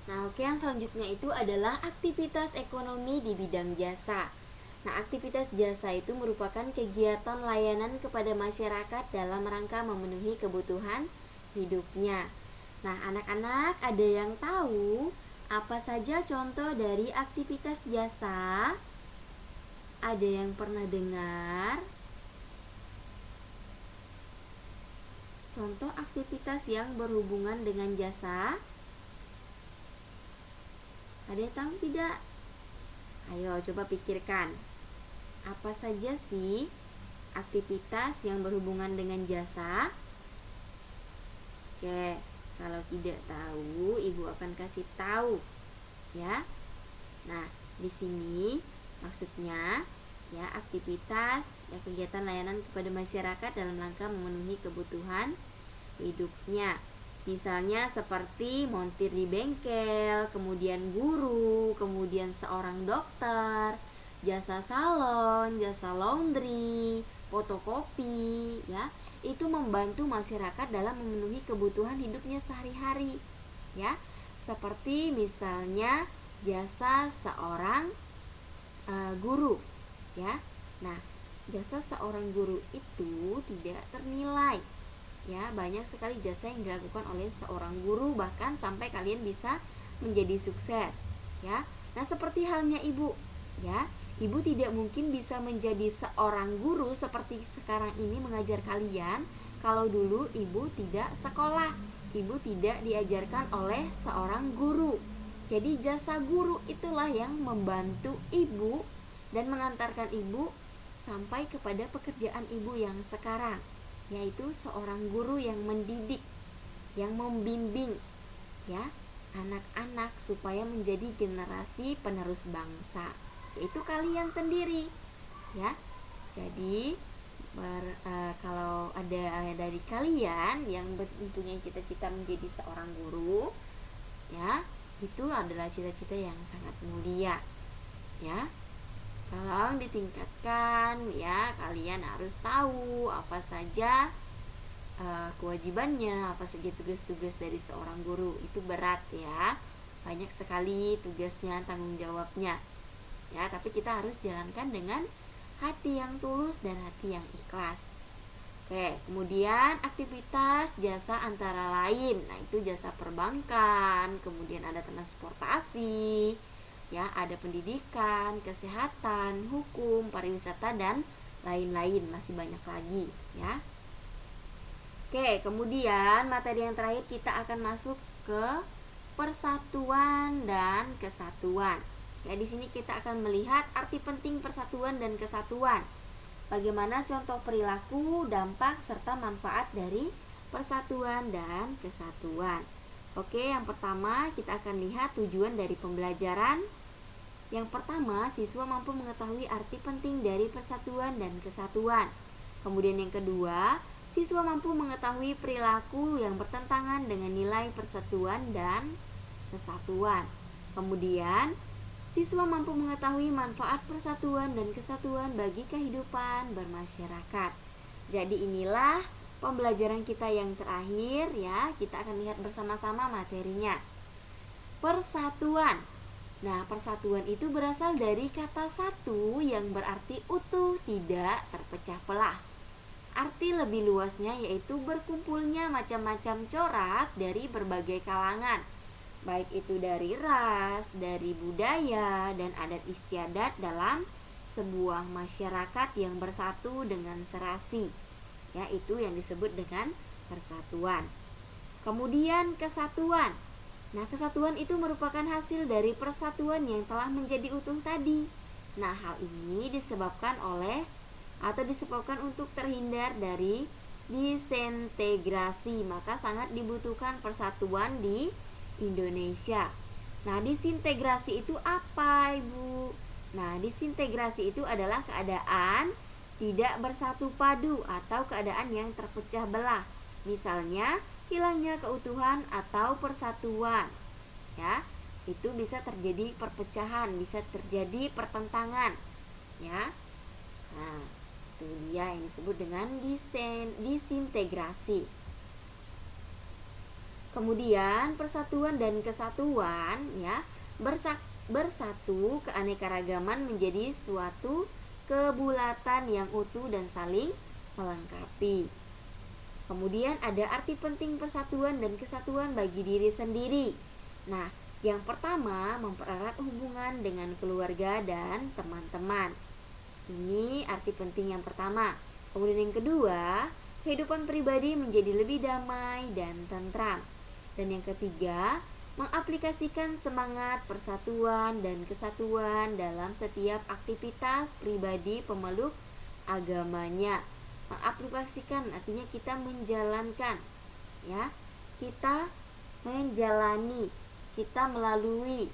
Nah, oke, yang selanjutnya itu adalah aktivitas ekonomi di bidang jasa. Nah, aktivitas jasa itu merupakan kegiatan layanan kepada masyarakat dalam rangka memenuhi kebutuhan hidupnya. Nah, anak-anak ada yang tahu apa saja contoh dari aktivitas jasa? Ada yang pernah dengar? Contoh aktivitas yang berhubungan dengan jasa? Ada yang tahu tidak? Ayo coba pikirkan. Apa saja sih aktivitas yang berhubungan dengan jasa? Oke, kalau tidak tahu, Ibu akan kasih tahu, ya. Nah, di sini maksudnya ya aktivitas ya kegiatan layanan kepada masyarakat dalam rangka memenuhi kebutuhan hidupnya. Misalnya seperti montir di bengkel, kemudian guru, kemudian seorang dokter, jasa salon, jasa laundry, fotokopi, ya. Itu membantu masyarakat dalam memenuhi kebutuhan hidupnya sehari-hari, ya. Seperti misalnya jasa seorang guru, ya. Nah, jasa seorang guru itu tidak ternilai, ya. Banyak sekali jasa yang dilakukan oleh seorang guru bahkan sampai kalian bisa menjadi sukses, ya. Nah, seperti halnya Ibu, ya. Ibu tidak mungkin bisa menjadi seorang guru seperti sekarang ini mengajar kalian kalau dulu Ibu tidak sekolah, Ibu tidak diajarkan oleh seorang guru. Jadi jasa guru itulah yang membantu Ibu dan mengantarkan Ibu sampai kepada pekerjaan Ibu yang sekarang, yaitu seorang guru yang mendidik, yang membimbing, ya, anak-anak supaya menjadi generasi penerus bangsa, yaitu kalian sendiri, ya. Jadi kalau ada dari kalian yang mempunyai cita-cita menjadi seorang guru, ya, itu adalah cita-cita yang sangat mulia, ya. Tolong ditingkatkan, ya. Kalian harus tahu apa saja kewajibannya, apa saja tugas-tugas dari seorang guru. Itu berat, ya. Banyak sekali tugasnya, tanggung jawabnya, ya. Tapi kita harus jalankan dengan hati yang tulus dan hati yang ikhlas. Oke, kemudian aktivitas jasa antara lain. Nah, itu jasa perbankan, kemudian ada transportasi, ya, ada pendidikan, kesehatan, hukum, pariwisata dan lain-lain, masih banyak lagi, ya. Oke, kemudian materi yang terakhir kita akan masuk ke persatuan dan kesatuan. Ya, di sini kita akan melihat arti penting persatuan dan kesatuan. Bagaimana contoh perilaku, dampak, serta manfaat dari persatuan dan kesatuan. Oke, yang pertama kita akan lihat tujuan dari pembelajaran. Yang pertama, siswa mampu mengetahui arti penting dari persatuan dan kesatuan. Kemudian yang kedua, siswa mampu mengetahui perilaku yang bertentangan dengan nilai persatuan dan kesatuan. Kemudian, siswa mampu mengetahui manfaat persatuan dan kesatuan bagi kehidupan bermasyarakat. Jadi inilah pembelajaran kita yang terakhir, ya. Kita akan lihat bersama-sama materinya. Persatuan. Nah, persatuan itu berasal dari kata satu yang berarti utuh, tidak terpecah belah. Arti lebih luasnya yaitu berkumpulnya macam-macam corak dari berbagai kalangan, baik itu dari ras, dari budaya, dan adat istiadat dalam sebuah masyarakat yang bersatu dengan serasi. Ya, itu yang disebut dengan persatuan. Kemudian kesatuan. Nah, kesatuan itu merupakan hasil dari persatuan yang telah menjadi utuh tadi. Nah, hal ini disebabkan untuk terhindar dari disintegrasi, maka sangat dibutuhkan persatuan di Indonesia. Nah, disintegrasi itu apa, Ibu? Nah, disintegrasi itu adalah keadaan tidak bersatu padu atau keadaan yang terpecah belah. Misalnya, hilangnya keutuhan atau persatuan. Ya, itu bisa terjadi perpecahan, bisa terjadi pertentangan. Ya. Nah, itu dia yang disebut dengan disintegrasi. Kemudian persatuan dan kesatuan ya, bersatu keanekaragaman menjadi suatu kebulatan yang utuh dan saling melengkapi. Kemudian ada arti penting persatuan dan kesatuan bagi diri sendiri. Nah, yang pertama mempererat hubungan dengan keluarga dan teman-teman. Ini arti penting yang pertama. Kemudian yang kedua, kehidupan pribadi menjadi lebih damai dan tentram. Dan yang ketiga, mengaplikasikan semangat persatuan dan kesatuan dalam setiap aktivitas pribadi pemeluk agamanya. Mengaplikasikan artinya kita menjalankan, ya. Kita menjalani, kita melalui,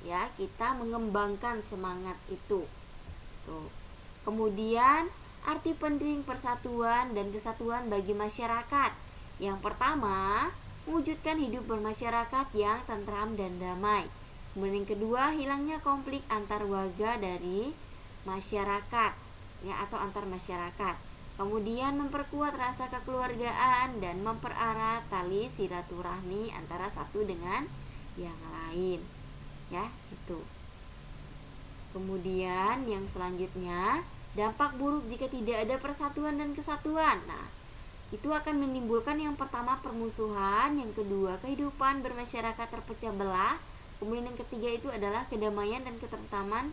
ya, kita mengembangkan semangat itu. Tuh. Kemudian arti penting persatuan dan kesatuan bagi masyarakat. Yang pertama, mewujudkan hidup bermasyarakat yang tentram dan damai. Kemudian yang kedua, hilangnya konflik antar warga dari masyarakat, ya, atau antar masyarakat. Kemudian memperkuat rasa kekeluargaan dan mempererat tali silaturahmi antara satu dengan yang lain, ya, itu. Kemudian yang selanjutnya, dampak buruk jika tidak ada persatuan dan kesatuan. Nah, itu akan menimbulkan yang pertama permusuhan, yang kedua kehidupan bermasyarakat terpecah belah, kemudian yang ketiga itu adalah kedamaian dan ketentraman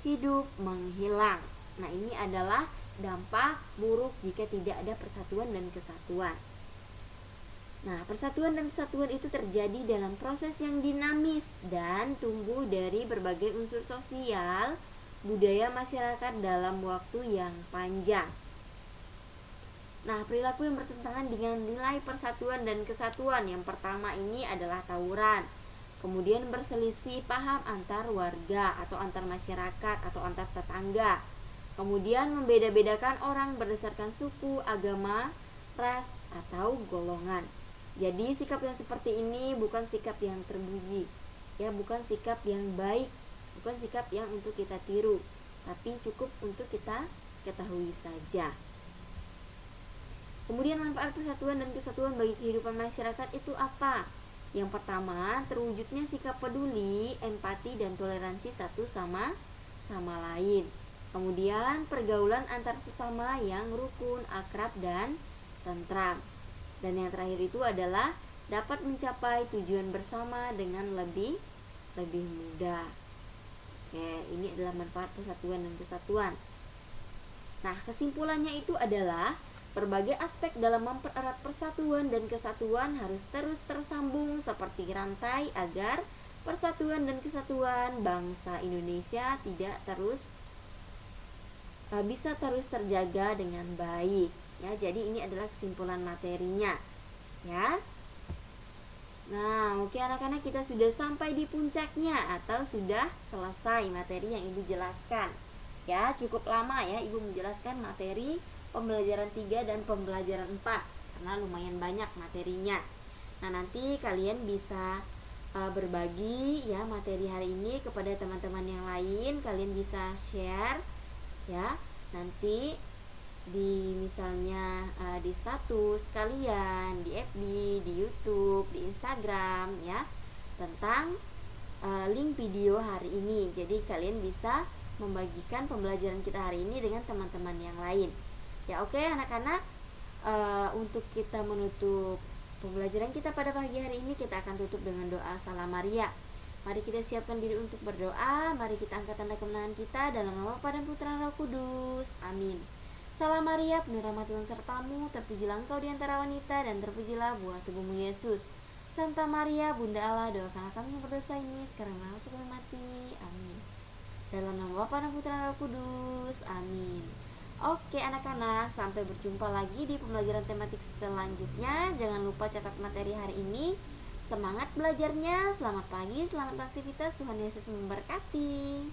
hidup menghilang. Nah, ini adalah dampak buruk jika tidak ada persatuan dan kesatuan. Nah, persatuan dan kesatuan itu terjadi dalam proses yang dinamis dan tumbuh dari berbagai unsur sosial, budaya masyarakat dalam waktu yang panjang. Nah, perilaku yang bertentangan dengan nilai persatuan dan kesatuan yang pertama ini adalah tawuran. Kemudian berselisih paham antar warga atau antar masyarakat atau antar tetangga. Kemudian membeda-bedakan orang berdasarkan suku, agama, ras, atau golongan. Jadi sikap yang seperti ini bukan sikap yang terpuji, ya, bukan sikap yang baik, bukan sikap yang untuk kita tiru, tapi cukup untuk kita ketahui saja. Kemudian manfaat persatuan dan kesatuan bagi kehidupan masyarakat itu apa? Yang pertama, terwujudnya sikap peduli, empati, dan toleransi satu sama lain. Kemudian pergaulan antar sesama yang rukun, akrab, dan tentram. Dan yang terakhir itu adalah dapat mencapai tujuan bersama dengan lebih mudah. Oke, ini adalah manfaat persatuan dan kesatuan. Nah, kesimpulannya itu adalah berbagai aspek dalam mempererat persatuan dan kesatuan harus terus tersambung seperti rantai agar persatuan dan kesatuan bangsa Indonesia bisa terus terjaga dengan baik. Ya, jadi ini adalah kesimpulan materinya. Ya. Nah, oke anak-anak, kita sudah sampai di puncaknya atau sudah selesai materi yang Ibu jelaskan. Ya, cukup lama ya Ibu menjelaskan materi pembelajaran 3 dan pembelajaran 4 karena lumayan banyak materinya. Nah, nanti kalian bisa berbagi ya materi hari ini kepada teman-teman yang lain. Kalian bisa share ya nanti di misalnya di status kalian, di FB, di YouTube, di Instagram ya, tentang link video hari ini. Jadi kalian bisa membagikan pembelajaran kita hari ini dengan teman-teman yang lain. Ya, oke anak-anak, untuk kita menutup pembelajaran kita pada pagi hari ini, kita akan tutup dengan doa Salam Maria. Mari kita siapkan diri untuk berdoa. Mari kita angkat tanda kemenangan kita dalam nama Bapa dan Putra dan Roh Kudus. Amin. Salam Maria, penuh rahmat Tuhan sertamu, terpujilah engkau di antara wanita dan terpujilah buah tubuhmu Yesus. Santa Maria, Bunda Allah, doakanlah kami yang berdosa ini sekarang dan waktu kami mati. Amin. Dalam nama Bapa dan Putra dan Roh Kudus. Amin. Oke anak-anak, sampai berjumpa lagi di pembelajaran tematik selanjutnya. Jangan lupa catat materi hari ini. Semangat belajarnya, selamat pagi, selamat beraktivitas, Tuhan Yesus memberkati.